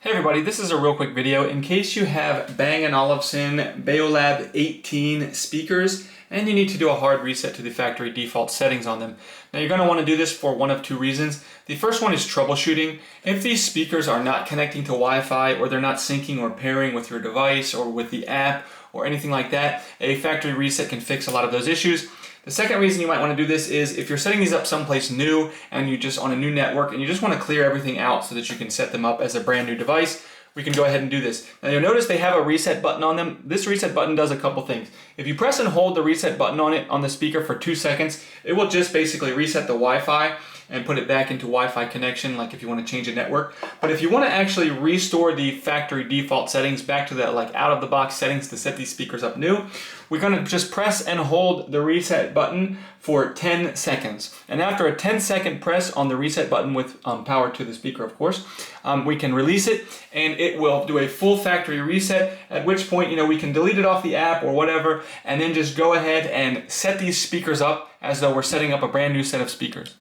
Hey everybody, this is a real quick video in case you have Bang & Olufsen BEOLAB 18 speakers and you need to do a hard reset to the factory default settings on them. Now you're going to want to do this for one of two reasons. The first one is troubleshooting. If these speakers are not connecting to Wi-Fi or they're not syncing or pairing with your device or with the app or anything like that, a factory reset can fix a lot of those issues. The second reason you might want to do this is if you're setting these up someplace new and you just on a new network and you just want to clear everything out so that you can set them up as a brand new device, we can go ahead and do this. Now you'll notice they have a reset button on them. This reset button does a couple things. If you press and hold the reset button on it on the speaker for 2 seconds, it will just basically reset the Wi-Fi and put it back into Wi-Fi connection, like if you want to change a network. But if you want to actually restore the factory default settings back to the out-of-the-box settings to set these speakers up new, we're going to just press and hold the reset button for 10 seconds. And after a 10-second press on the reset button with power to the speaker, of course, we can release it and it will do a full factory reset, at which point, we can delete it off the app or whatever, and then just go ahead and set these speakers up as though we're setting up a brand new set of speakers.